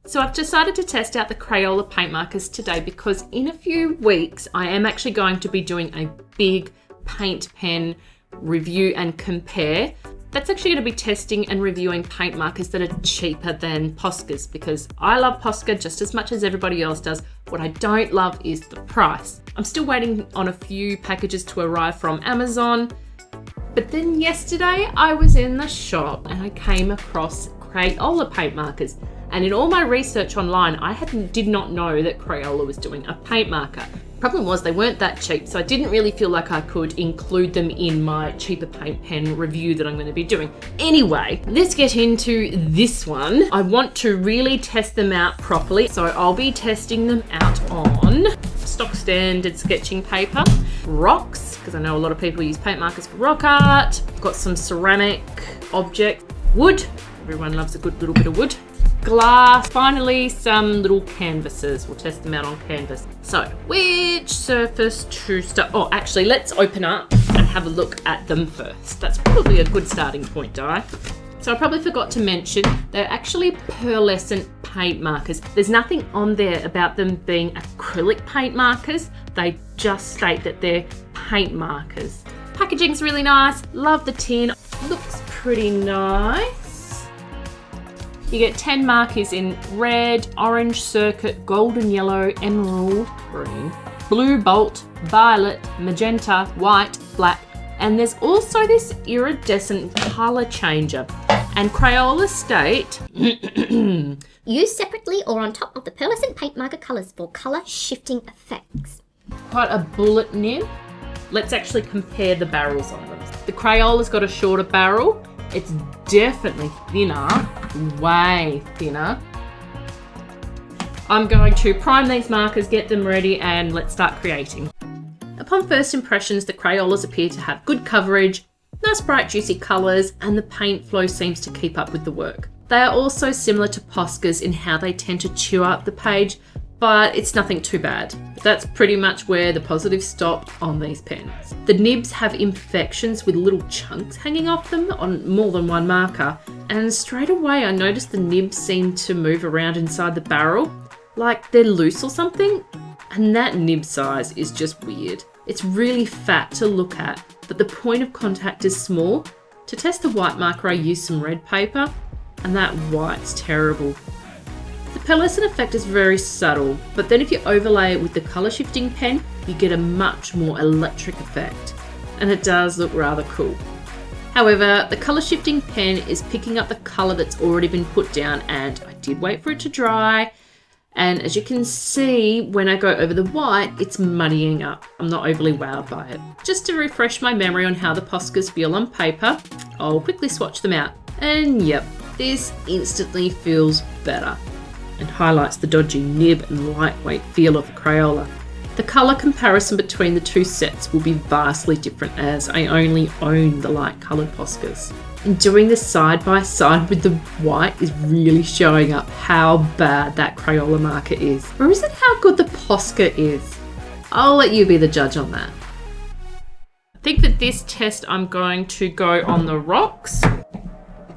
So I've decided to test out the Crayola paint markers today because in a few weeks I am actually going to be doing a big paint pen review and compare. That's actually going to be testing and reviewing paint markers that are cheaper than POSCA'S because I love POSCA just as much as everybody else does. What I don't love is the price. I'm still waiting on a few packages to arrive from Amazon. But then yesterday I was in the shop and I came across Crayola paint markers. And in all my research online, I did not know that Crayola was doing a paint marker. Problem was they weren't that cheap, so I didn't really feel like I could include them in my cheaper paint pen review that I'm going to be doing. Anyway, let's get into this one. I want to really test them out properly, so I'll be testing them out on stock standard sketching paper, rocks, because I know a lot of people use paint markers for rock art. I've got some ceramic objects, wood, everyone loves a good little bit of wood, glass, finally some little canvases. We'll test them out on canvas. So which surface to start? Oh, actually let's open up and have a look at them first. That's probably a good starting point, Di. So I probably forgot to mention, they're actually pearlescent paint markers. There's nothing on there about them being acrylic paint markers. They just state that they're paint markers. Packaging's really nice. Love the tin. Looks pretty nice. You get 10 markers in red, orange circuit, golden yellow, emerald green, blue bolt, violet, magenta, white, black, and there's also this iridescent color changer. And Crayola state, use separately or on top of the pearlescent paint marker colors for color shifting effects. Quite a bullet nib. Let's actually compare the barrels on them. The Crayola's got a shorter barrel. It's definitely thinner, way thinner. I'm going to prime these markers, get them ready, and let's start creating. Upon first impressions, the Crayolas appear to have good coverage, nice bright juicy colours, and the paint flow seems to keep up with the work. They are also similar to POSCA'S in how they tend to chew up the page, but it's nothing too bad. That's pretty much where the positives stop on these pens. The nibs have imperfections with little chunks hanging off them on more than one marker, and straight away I noticed the nibs seem to move around inside the barrel, like they're loose or something, and that nib size is just weird. It's really fat to look at, but the point of contact is small. To test the white marker I used some red paper, and that white's terrible. The pearlescent effect is very subtle, but then if you overlay it with the colour shifting pen, you get a much more electric effect, and it does look rather cool. However, the colour shifting pen is picking up the colour that's already been put down, and I did wait for it to dry, and as you can see, when I go over the white, it's muddying up. I'm not overly wowed by it. Just to refresh my memory on how the POSCA'S feel on paper, I'll quickly swatch them out, and yep, this instantly feels better and highlights the dodgy nib and lightweight feel of the Crayola. The colour comparison between the two sets will be vastly different as I only own the light coloured POSCA'S. And doing this side by side with the white is really showing up how bad that Crayola marker is. Or is it how good the POSCA is? I'll let you be the judge on that. I think for this test I'm going to go on the rocks.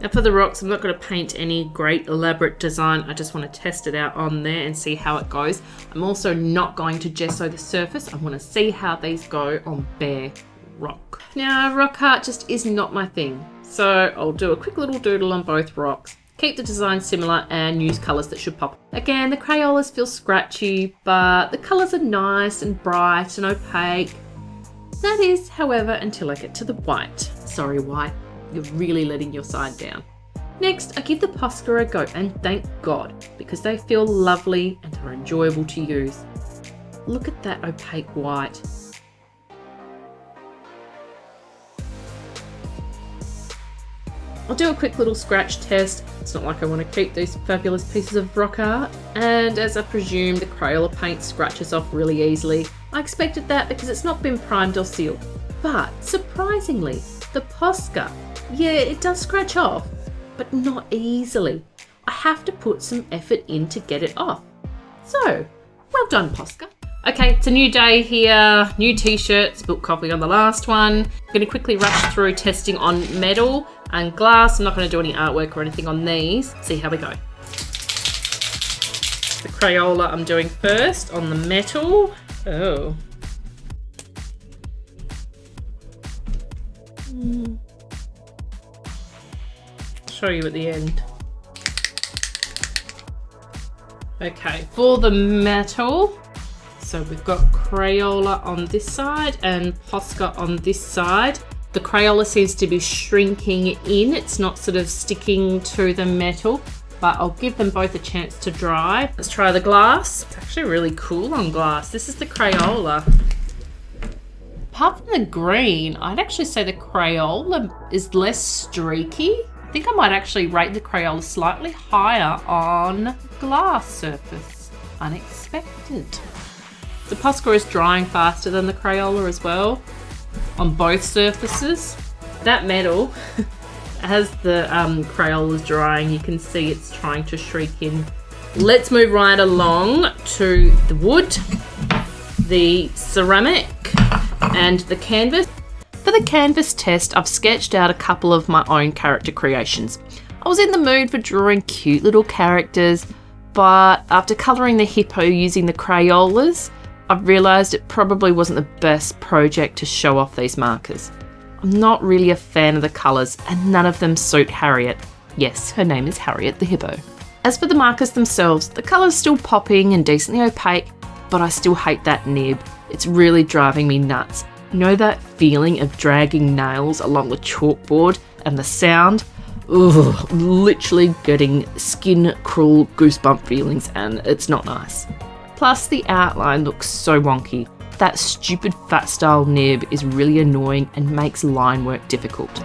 Now for the rocks, I'm not going to paint any great elaborate design. I just want to test it out on there and see how it goes. I'm also not going to gesso the surface. I want to see how these go on bare rock. Now rock art just is not my thing. So I'll do a quick little doodle on both rocks. Keep the design similar and use colours that should pop. Again, the Crayolas feel scratchy, but the colours are nice and bright and opaque. That is, however, until I get to the white. Sorry, white. You're really letting your side down. Next, I give the POSCA a go, and thank God, because they feel lovely and are enjoyable to use. Look at that opaque white. I'll do a quick little scratch test. It's not like I want to keep these fabulous pieces of rock art, and as I presume the Crayola paint scratches off really easily. I expected that because it's not been primed or sealed. But surprisingly, the POSCA, yeah, it does scratch off, but not easily. I have to put some effort in to get it off. So, well done, POSCA. Okay, it's a new day here, new t-shirts, spilled coffee on the last one. I'm going to quickly rush through testing on metal and glass. I'm not going to do any artwork or anything on these. See how we go. The Crayola I'm doing first on the metal. Oh. Show you at the end. Okay, for the metal, so we've got Crayola on this side and Posca on this side. The Crayola seems to be shrinking in. It's not sort of sticking to the metal, but I'll give them both a chance to dry. Let's try the glass. It's actually really cool on glass. This is the Crayola. Apart from the green, I'd actually say the Crayola is less streaky. I think I might actually rate the Crayola slightly higher on glass surface. Unexpected. The Posca is drying faster than the Crayola as well on both surfaces. That metal, as the Crayola is drying, you can see it's trying to shrink in. Let's move right along to the wood, the ceramic, and the canvas. For the canvas test, I've sketched out a couple of my own character creations. I was in the mood for drawing cute little characters, but after colouring the hippo using the Crayolas, I've realised it probably wasn't the best project to show off these markers. I'm not really a fan of the colours, and none of them suit Harriet. Yes, her name is Harriet the hippo. As for the markers themselves, the colour's still popping and decently opaque, but I still hate that nib. It's really driving me nuts. You know that feeling of dragging nails along the chalkboard and the sound? Ugh, literally getting skin crawl goosebump feelings, and it's not nice. Plus the outline looks so wonky. That stupid fat style nib is really annoying and makes line work difficult.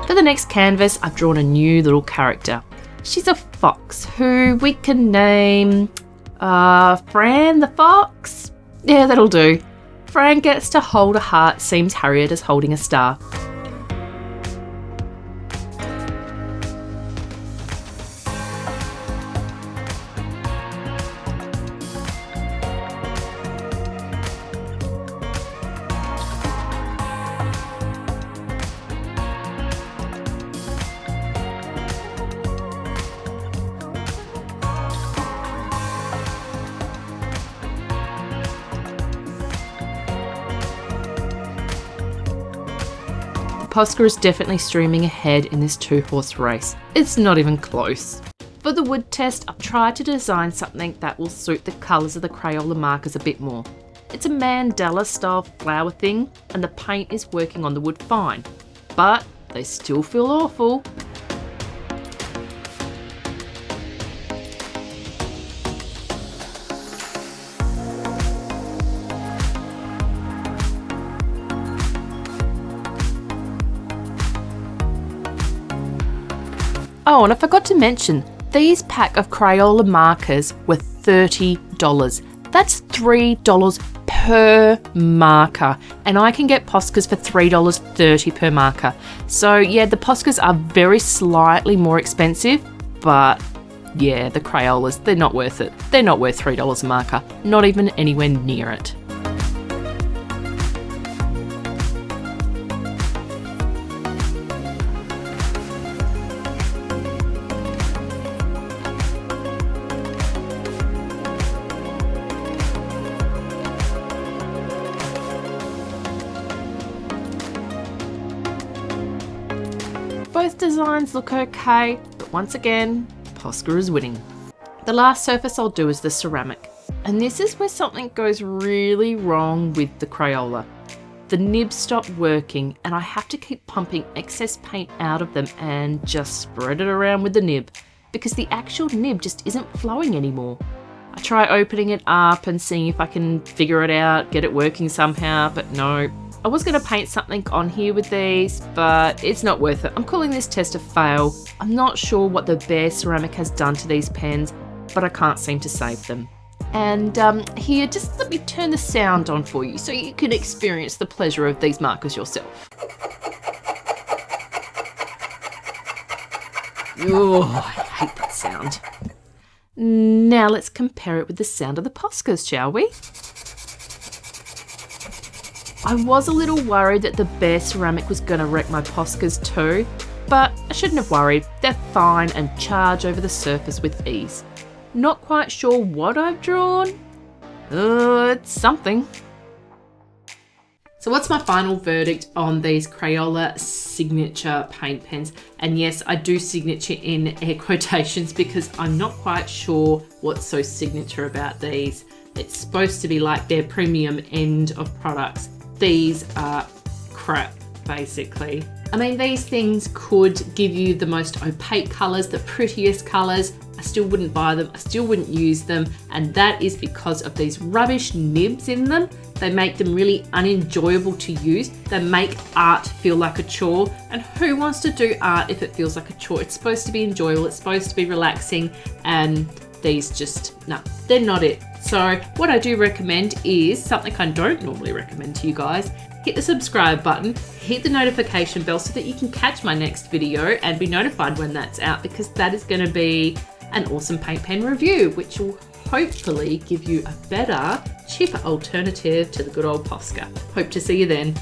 For the next canvas, I've drawn a new little character. She's a fox who we can name Fran the fox? Yeah, that'll do. Fran gets to hold a heart, seems Harriet is holding a star. Posca is definitely streaming ahead in this 2-horse race. It's not even close. For the wood test, I've tried to design something that will suit the colours of the Crayola markers a bit more. It's a mandala style flower thing, and the paint is working on the wood fine, but they still feel awful. Oh, and I forgot to mention, these pack of Crayola markers were $30. That's $3 per marker, and I can get Poscas for $3.30 per marker. So yeah, the Poscas are very slightly more expensive, but yeah, the Crayolas, they're not worth it. They're not worth $3 a marker, not even anywhere near it. Both designs look okay, but once again, Posca is winning. The last surface I'll do is the ceramic, and this is where something goes really wrong with the Crayola. The nibs stop working, and I have to keep pumping excess paint out of them and just spread it around with the nib, because the actual nib just isn't flowing anymore. I try opening it up and seeing if I can figure it out, get it working somehow, but no. I was going to paint something on here with these, but it's not worth it. I'm calling this test a fail. I'm not sure what the bare ceramic has done to these pens, but I can't seem to save them. And here, just let me turn the sound on for you so you can experience the pleasure of these markers yourself. Oh, I hate that sound. Now let's compare it with the sound of the Poscas, shall we? I was a little worried that the bare ceramic was going to wreck my Poscas too, But I shouldn't have worried, they're fine and charge over the surface with ease. Not quite sure what I've drawn? It's something. So what's my final verdict on these Crayola signature paint pens? And yes, I do signature in air quotations because I'm not quite sure what's so signature about these. It's supposed to be like their premium end of products. These are crap, basically. I mean, these things could give you the most opaque colours, the prettiest colours. I still wouldn't buy them, I still wouldn't use them, and that is because of these rubbish nibs in them. They make them really unenjoyable to use. They make art feel like a chore, and who wants to do art if it feels like a chore? It's supposed to be enjoyable, it's supposed to be relaxing, and these just, no, they're not it. So what I do recommend is something I don't normally recommend to you guys. Hit the subscribe button, hit the notification bell so that you can catch my next video and be notified when that's out, because that is going to be an awesome paint pen review, which will hopefully give you a better, cheaper alternative to the good old Posca. Hope to see you then.